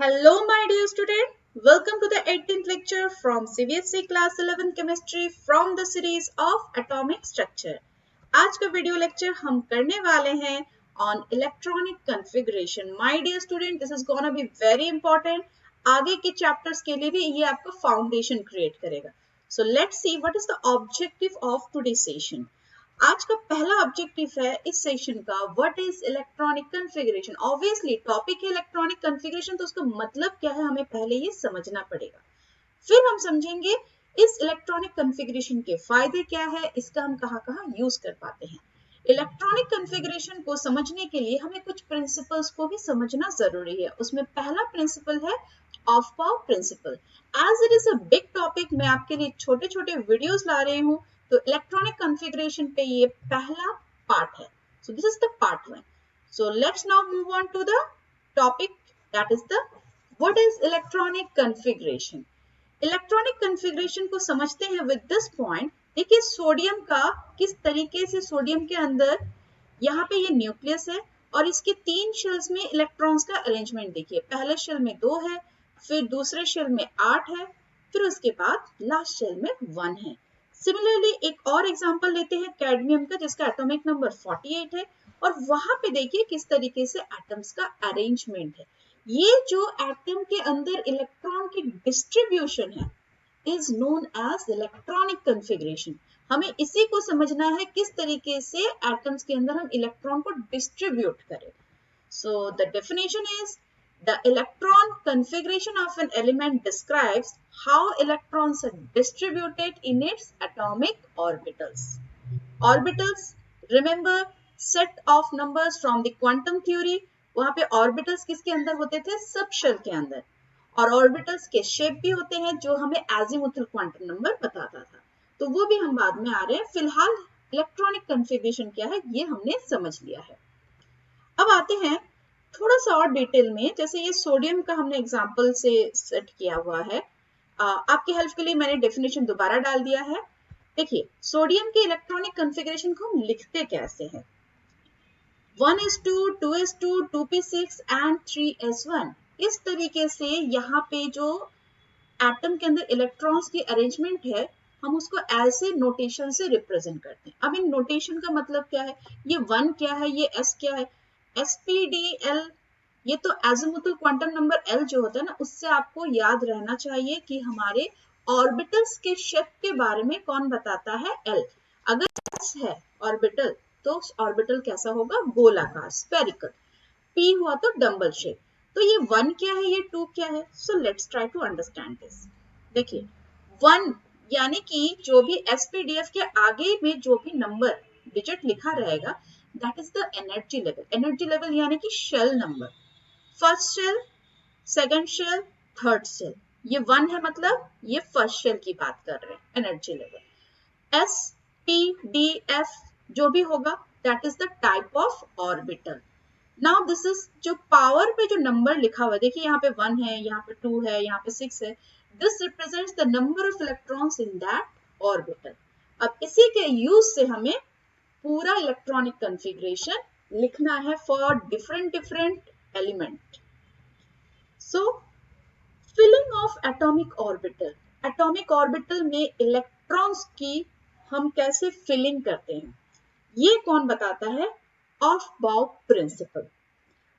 Hello my dear student, welcome to the 18th lecture from CBSE class 11 chemistry from the series of atomic structure. आज का video lecture हम करने वाले हैं on electronic configuration. My dear student, this is gonna be very important. आगे के chapters के लिए भी ये आपका फाउंडेशन क्रिएट करेगा. So let's see what is the objective of today's session. आज का पहला ऑब्जेक्टिव है इस सेशन का what is electronic configuration. Obviously topic है इलेक्ट्रॉनिक कॉन्फ़िगरेशन, तो उसका मतलब क्या है हमें पहले ये समझना पड़ेगा. फिर हम समझेंगे इस इलेक्ट्रॉनिक कॉन्फ़िगरेशन के फायदे क्या है, इसका हम कहाँ यूज कर पाते हैं. इलेक्ट्रॉनिक कॉन्फ़िगरेशन को समझने के लिए हमें कुछ प्रिंसिपल्स को भी समझना जरूरी है. उसमें पहला प्रिंसिपल है Aufbau principle. As it is a big topic, मैं आपके लिए छोटे छोटे वीडियोस ला रही हूँ, तो इलेक्ट्रॉनिक कॉन्फ़िगरेशन पे ये पहला पार्ट है. So this is the part 1. So let's now move on to the topic that is the what is electronic configuration. Electronic configuration को समझते हैं विद दिस पॉइंट. देखिए सोडियम का किस तरीके से सोडियम के अंदर यहाँ पे ये न्यूक्लियस है और इसके 3 शेल्स में इलेक्ट्रॉन्स का अरेंजमेंट देखिए. पहले शेल में 2 है, फिर दूसरे शेल में 8 है, फिर उसके बाद लास्ट शेल में 1 है. सिमिलरली एक और एग्जांपल लेते हैं कैडमियम का, जिसका एटॉमिक नंबर 48 है और वहां पे देखिए किस तरीके से एटम्स का अरेंजमेंट है. ये जो एटम के अंदर इलेक्ट्रॉन की डिस्ट्रीब्यूशन है is known as electronic configuration. हमें इसी को समझना है किस तरीके से एटम्स के अंदर हम इलेक्ट्रॉन को डिस्ट्रीब्यूट करें. So the definition is the electron configuration of an element describes how electrons are distributed in its atomic orbitals. Orbitals, remember set of numbers from the quantum theory. वहां पे orbitals किसके अंदर होते थे? सब shell के अंदर. और orbitals के शेप भी होते हैं जो हमें azimuthal quantum number बताता था, तो वो भी हम बाद में आ रहे हैं. फिलहाल इलेक्ट्रॉनिक कॉन्फ़िगरेशन क्या है ये हमने समझ लिया है. अब आते हैं थोड़ा सा और डिटेल में. जैसे ये सोडियम का हमने एग्जांपल से सेट किया हुआ है. आपके हेल्प के लिए मैंने डेफिनेशन दोबारा डाल दिया है. देखिए सोडियम के इलेक्ट्रॉनिक कॉन्फ़िगरेशन को हम लिखते कैसे हैं. 1s2, 2s2, 2p6 and 3s1. इस तरीके से यहाँ पे जो एटम के अंदर इलेक्ट्रॉन्स की अरेंजमेंट है हम उसको ऐसे नोटेशन से रिप्रेजेंट करते हैं. अब इन नोटेशन का मतलब क्या है, ये 1 क्या है, ये s क्या है. spdl, ये तो एजिमुथल क्वांटम नंबर l जो होता है ना, उससे आपको याद रहना चाहिए कि हमारे ऑर्बिटल्स के शेप के बारे में कौन बताता है, l. अगर s है ऑर्बिटल तो ऑर्बिटल कैसा होगा, गोलाकार, स्फेरिकल. p हुआ तो डंबल शेप. तो ये 1 क्या है, ये 2 क्या है. So let's try to understand this. देखिए 1 यानी कि जो भी spdf के आगे में जो भी नंबर डिजिट लिखा रहेगा that is the energy level. energy level यानी कि shell number. First shell, second shell, third shell. ये 1 है मतलब ये फर्स्ट शेल की बात कर रहे हैं. Energy level s p d f जो भी होगा that is the type of orbital. Now this is जो पावर पे जो नंबर लिखा हुआ है, देखिए यहाँ पे 1 है, यहाँ पे 2 है, यहाँ पे 6 है. This represents the number of electrons in that orbital. अब इसी के यूज से हमें पूरा इलेक्ट्रॉनिक कॉन्फ़िगरेशन लिखना है for different element. So filling of atomic orbital. Atomic orbital में इलेक्ट्रॉन्स की हम कैसे फिलिंग करते हैं ये कौन बताता है, ऑफबाउ प्रिंसिपल.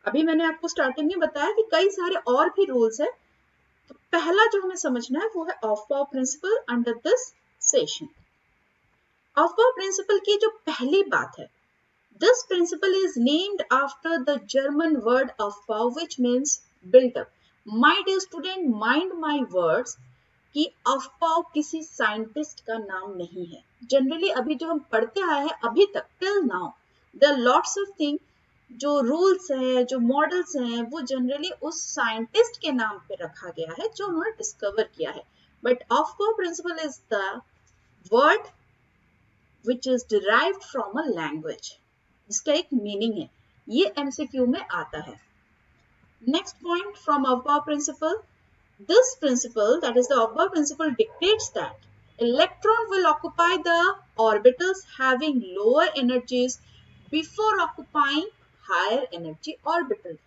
अभी मैंने आपको स्टार्टिंग में बताया कि कई सारे और भी रूल्स है, तो पहला जो हमें समझना है वो है Aufbau principle under this session. Aufbau principle की जो पहली बात है, this principle is named after the German word Aufbau which means built up. My dear student, mind my words कि ऑफबाउ किसी साइंटिस्ट का नाम नहीं है. जनरली अभी जो हम पढ़ते आए हैं अभी तक till now, there are lots of thing, जो रूल्स हैं, जो मॉडल्स हैं, वो जनरली उस साइंटिस्ट के नाम पे रखा गया है जो उन्होंने डिस्कवर किया है. But Aufbau principle is the word which is derived from a language. इसका एक मीनिंग है, ये MCQ में आता है. Next point from Aufbau principle. This principle, that is the Aufbau principle, dictates that electron will occupy the orbitals having lower energies before occupying higher energy orbital.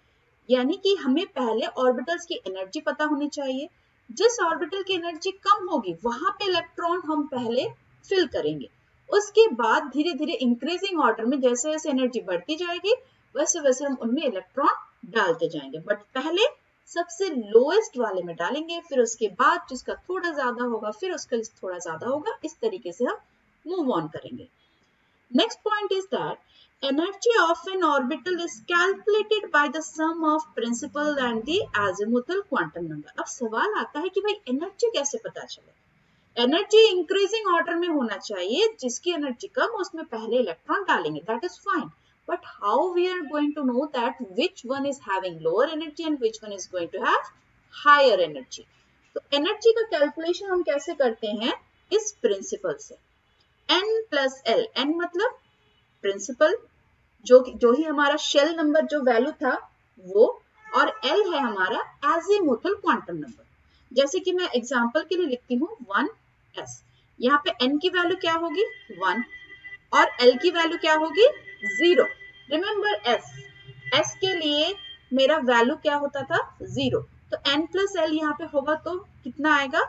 यानी कि हमें पहले ऑर्बिटल्स की एनर्जी पता होनी चाहिए। जिस ऑर्बिटल की एनर्जी कम होगी वहां पे इलेक्ट्रॉन हम पहले फिल करेंगे, उसके बाद धीरे धीरे इंक्रीजिंग ऑर्डर में जैसे जैसे एनर्जी बढ़ती जाएगी वैसे वैसे हम उनमें इलेक्ट्रॉन डालते जाएंगे, बट पहले सबसे लोएस्ट वाले में डालेंगे, फिर उसके बाद जिसका थोड़ा ज्यादा होगा फिर उसका थोड़ा ज्यादा होगा, इस तरीके से हम मूव ऑन करेंगे। Next point is that energy of an orbital is calculated by the sum of principal and the azimuthal quantum number। अब सवाल आता है कि भाई एनर्जी कैसे पता चले? एनर्जी इंक्रीजिंग ऑर्डर में होना चाहिए, जिसकी एनर्जी कम उसमें पहले इलेक्ट्रॉन डालेंगे, that is fine, but how we are going to know that which one is having lower energy and which one is going to have higher energy? तो energy का calculation हम कैसे करते हैं? इस प्रिंसिपल से, n प्लस एल, n मतलब principle जो ही हमारा शेल नंबर जो वैल्यू था वो, और L है हमारा एजीमुथल क्वांटम नंबर। जैसे कि मैं एग्जांपल के लिए लिखती हूँ 1s, यहाँ पे n की वैल्यू क्या होगी 1 और L की वैल्यू क्या होगी 0। रिमेंबर s के लिए मेरा वैल्यू क्या होता था 0, तो n प्लस एल यहाँ पे होगा तो कितना आएगा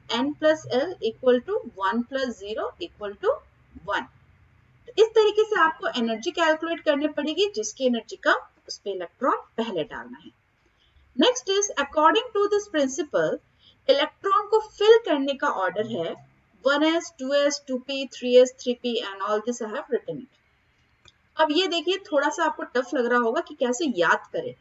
n plus L equal to 1 plus 0 equal to 1। इस तरीके से आपको एनर्जी कैलकुलेट करनी पड़ेगी, जिसकी एनर्जी कम उस पे इलेक्ट्रॉन पहले डालना है। Next is according to this principle electron को फिल करने का ऑर्डर है 1s 2s 2p 3s 3p and all this I have written it. अब ये देखिए थोड़ा सा आपको टफ लग रहा होगा कि कैसे याद करें,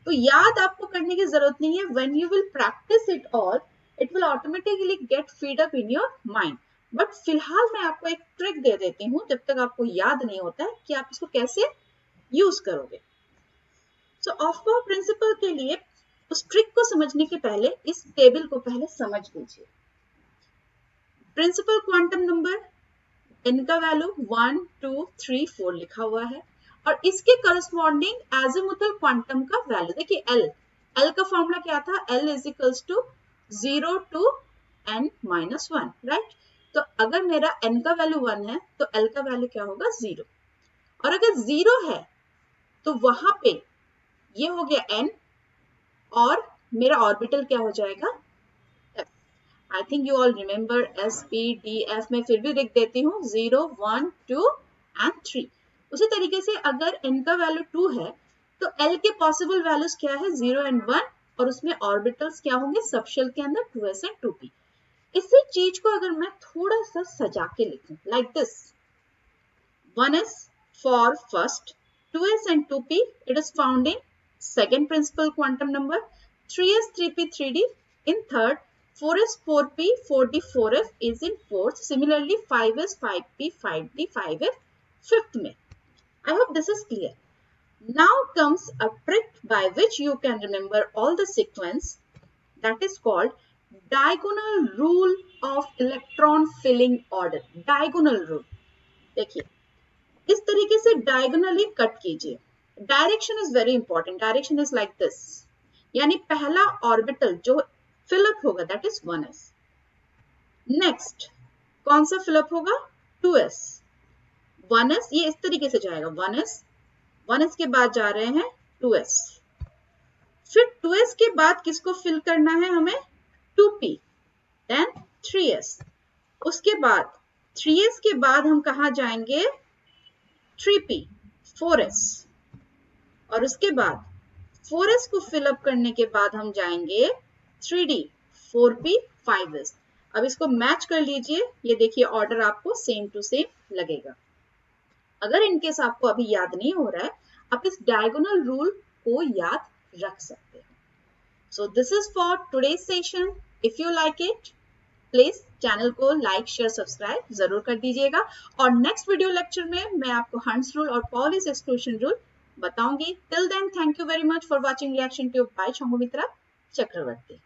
तो याद आपको करने की जरूरत नहीं है। When you will practice it all it will automatically gate feed up in your mind, but फिलहाल मैं आपको एक ट्रिक दे देती हूँ जब तक आपको याद नहीं होता है कि आप इसको कैसे यूज करोगे। सो ऑफबाउ प्रिंसिपल के लिए उस ट्रिक को समझने के पहले इस टेबल को पहले समझ लीजिए। प्रिंसिपल क्वांटम नंबर n का वैल्यू 1 2 3 4 लिखा हुआ है और इसके करस्पॉन्डिंग एजीमुथल क्वांटम का वैल्यू देखिए l का फॉर्मूला क्या था, l is equals to 0 to n minus 1, right. तो अगर मेरा n का वैल्यू 1 है तो l का वैल्यू क्या होगा 0, और अगर 0 है तो वहां पे ये हो गया n और मेरा ऑर्बिटल क्या हो जाएगा f। I think you all remember s p d f, में फिर भी लिख देती हूँ 0 1 2 एंड 3। उसी तरीके से अगर n का वैल्यू 2 है तो l के पॉसिबल वैल्यूज क्या है 0 एंड 1, और उसमें ऑर्बिटल्स क्या होंगे सबशेल के अंदर 2s एंड 2p। इसी चीज को अगर मैं थोड़ा सा सजा के लिखूं like this, 1s for first, 2s and 2p it is found in second principal quantum number, 3s 3p 3d in third, 4s 4p 4d 4f is in fourth, similarly 5s 5p 5d 5f fifth में। I hope this is clear. Now comes a trick by which you can remember all the sequence, that is called diagonal rule of electron filling order. Diagonal rule देखिए इस तरीके से diagonally cut कीजिए। Direction is very important, direction is like this, यानी पहला orbital जो fill up होगा that is 1s। Next कौन सा फिलअप होगा 2s, 1s ये इस तरीके से जाएगा 1s के बाद जा रहे हैं 2s, फिर 2s के बाद किसको फिल करना है हमें 2p, then 3s, उसके बाद 3s के बाद हम कहा जाएंगे 3p 4s, और उसके बाद 4s को फिलअप करने के बाद हम जाएंगे 3d 4p 5s। अब इसको मैच कर लीजिए, ये देखिए ऑर्डर आपको सेम टू सेम लगेगा। अगर इनकेस आपको अभी याद नहीं हो रहा है आप इस डायगोनल रूल को याद रख सकते हैं। So this is for today's session. If you like it, please channel को लाइक शेयर सब्सक्राइब जरूर कर दीजिएगा, और नेक्स्ट वीडियो लेक्चर में मैं आपको हंड्स रूल और पाउली एक्सक्लूजन रूल बताऊंगी। Till then thank you very much for watching reaction tube bye Chhangumitra Chakraborty.